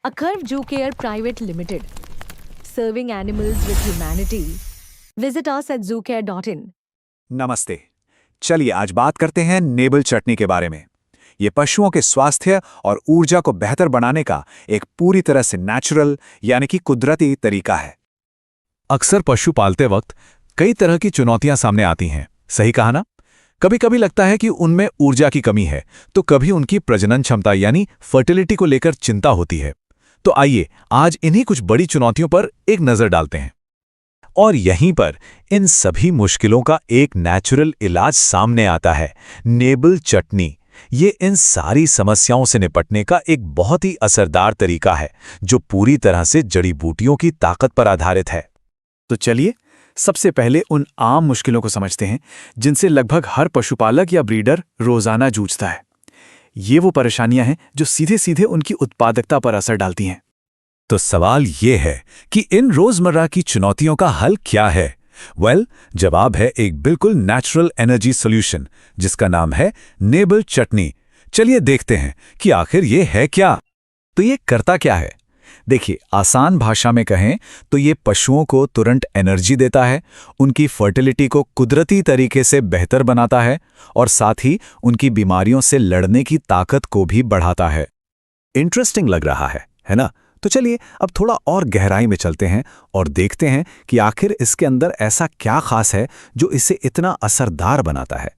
A Curve Zoo Care Private Limited, serving animals with humanity. Visit us at zoocare.in. नमस्ते। चलिए आज बात करते हैं नेबल चटनी के बारे में। ये पशुओं के स्वास्थ्य और ऊर्जा को बेहतर बनाने का एक पूरी तरह से नेचुरल यानी कि कुदरती तरीका है। अक्सर पशु पालते वक्त कई तरह की चुनौतियां सामने आती हैं, सही कहा ना? कभी कभी लगता है कि उनमें ऊर्जा की कमी है, तो कभी उनकी प्रजनन क्षमता यानी फर्टिलिटी को लेकर चिंता होती है। तो आइए आज इन्हीं कुछ बड़ी चुनौतियों पर एक नजर डालते हैं। और यहीं पर इन सभी मुश्किलों का एक नेचुरल इलाज सामने आता है, नेबल चटनी। ये इन सारी समस्याओं से निपटने का एक बहुत ही असरदार तरीका है, जो पूरी तरह से जड़ी बूटियों की ताकत पर आधारित है। तो चलिए सबसे पहले उन आम मुश्किलों को समझते हैं जिनसे लगभग हर पशुपालक या ब्रीडर रोजाना जूझता है। ये वो परेशानियां हैं जो सीधे सीधे उनकी उत्पादकता पर असर डालती हैं। तो सवाल ये है कि इन रोजमर्रा की चुनौतियों का हल क्या है? जवाब है एक बिल्कुल नेचुरल एनर्जी सॉल्यूशन, जिसका नाम है नेबल चटनी। चलिए देखते हैं कि आखिर ये है क्या। तो ये करता क्या है? देखिए, आसान भाषा में कहें तो ये पशुओं को तुरंत एनर्जी देता है, उनकी फर्टिलिटी को कुदरती तरीके से बेहतर बनाता है और साथ ही उनकी बीमारियों से लड़ने की ताकत को भी बढ़ाता है। इंटरेस्टिंग लग रहा है ना? तो चलिए अब थोड़ा और गहराई में चलते हैं और देखते हैं कि आखिर इसके अंदर ऐसा क्या खास है जो इसे इतना असरदार बनाता है।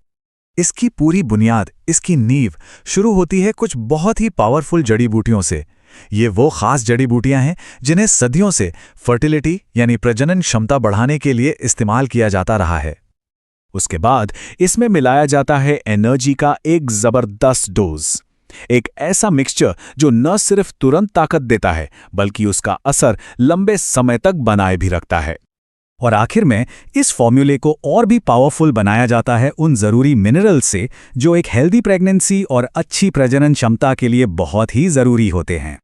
इसकी पूरी बुनियाद, इसकी नींव शुरू होती है कुछ बहुत ही पावरफुल जड़ी बूटियों से। ये वो खास जड़ी बूटियां हैं जिन्हें सदियों से फर्टिलिटी यानी प्रजनन क्षमता बढ़ाने के लिए इस्तेमाल किया जाता रहा है। उसके बाद इसमें मिलाया जाता है एनर्जी का एक जबरदस्त डोज, एक ऐसा मिक्सचर जो न सिर्फ तुरंत ताकत देता है बल्कि उसका असर लंबे समय तक बनाए भी रखता है। और आखिर में इस फॉर्मूले को और भी पावरफुल बनाया जाता है उन जरूरी मिनरल से जो एक हेल्दी प्रेगनेंसी और अच्छी प्रजनन क्षमता के लिए बहुत ही जरूरी होते हैं।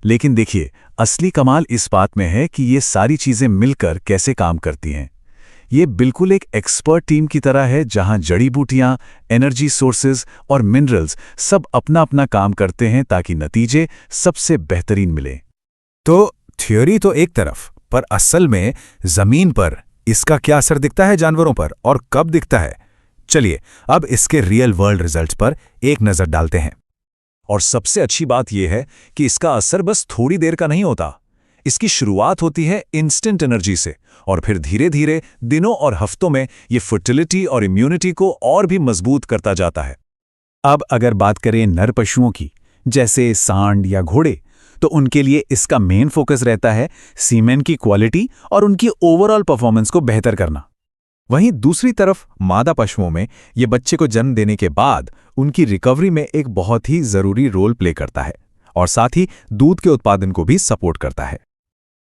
लेकिन देखिए, असली कमाल इस बात में है कि ये सारी चीजें मिलकर कैसे काम करती हैं। ये बिल्कुल एक एक्सपर्ट टीम की तरह है, जहां जड़ी बूटियां, एनर्जी सोर्सेज और मिनरल्स सब अपना अपना काम करते हैं ताकि नतीजे सबसे बेहतरीन मिले। तो थ्योरी तो एक तरफ, पर असल में जमीन पर इसका क्या असर दिखता है जानवरों पर और कब दिखता है? चलिए अब इसके रियल वर्ल्ड रिजल्ट्स पर एक नजर डालते हैं। और सबसे अच्छी बात यह है कि इसका असर बस थोड़ी देर का नहीं होता। इसकी शुरुआत होती है इंस्टेंट एनर्जी से और फिर धीरे धीरे दिनों और हफ्तों में ये फर्टिलिटी और इम्यूनिटी को और भी मजबूत करता जाता है। अब अगर बात करें नर पशुओं की, जैसे सांड या घोड़े, तो उनके लिए इसका मेन फोकस रहता है सीमेन की क्वालिटी और उनकी ओवरऑल परफॉर्मेंस को बेहतर करना। वहीं दूसरी तरफ मादा पशुओं में ये बच्चे को जन्म देने के बाद उनकी रिकवरी में एक बहुत ही जरूरी रोल प्ले करता है और साथ ही दूध के उत्पादन को भी सपोर्ट करता है।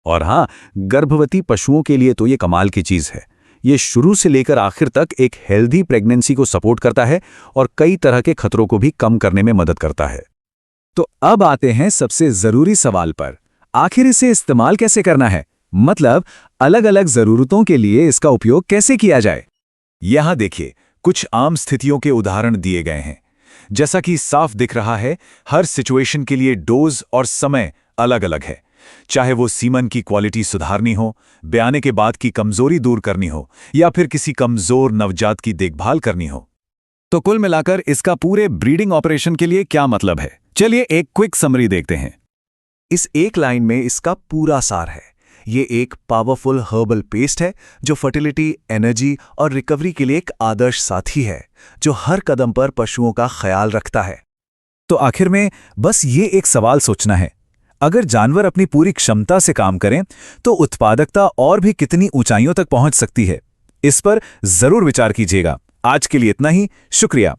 और हाँ, गर्भवती पशुओं के लिए तो ये कमाल की चीज है। ये शुरू से लेकर आखिर तक एक हेल्दी प्रेगनेंसी को सपोर्ट करता है और कई तरह के खतरों को भी कम करने में मदद करता है। तो अब आते हैं सबसे जरूरी सवाल पर, आखिर इसे इस्तेमाल कैसे करना है? मतलब अलग अलग जरूरतों के लिए इसका उपयोग कैसे किया जाए। यहां देखिए, कुछ आम स्थितियों के उदाहरण दिए गए हैं। जैसा कि साफ दिख रहा है, हर सिचुएशन के लिए डोज और समय अलग अलग है। चाहे वो सीमन की क्वालिटी सुधारनी हो, ब्याने के बाद की कमजोरी दूर करनी हो या फिर किसी कमजोर नवजात की देखभाल करनी हो। तो कुल मिलाकर इसका पूरे ब्रीडिंग ऑपरेशन के लिए क्या मतलब है? चलिए एक क्विक समरी देखते हैं। इस एक लाइन में इसका पूरा सार है। ये एक पावरफुल हर्बल पेस्ट है जो फर्टिलिटी, एनर्जी और रिकवरी के लिए एक आदर्श साथी है, जो हर कदम पर पशुओं का ख्याल रखता है। तो आखिर में बस ये एक सवाल सोचना है, अगर जानवर अपनी पूरी क्षमता से काम करें तो उत्पादकता और भी कितनी ऊंचाइयों तक पहुंच सकती है? इस पर जरूर विचार कीजिएगा। आज के लिए इतना ही, शुक्रिया।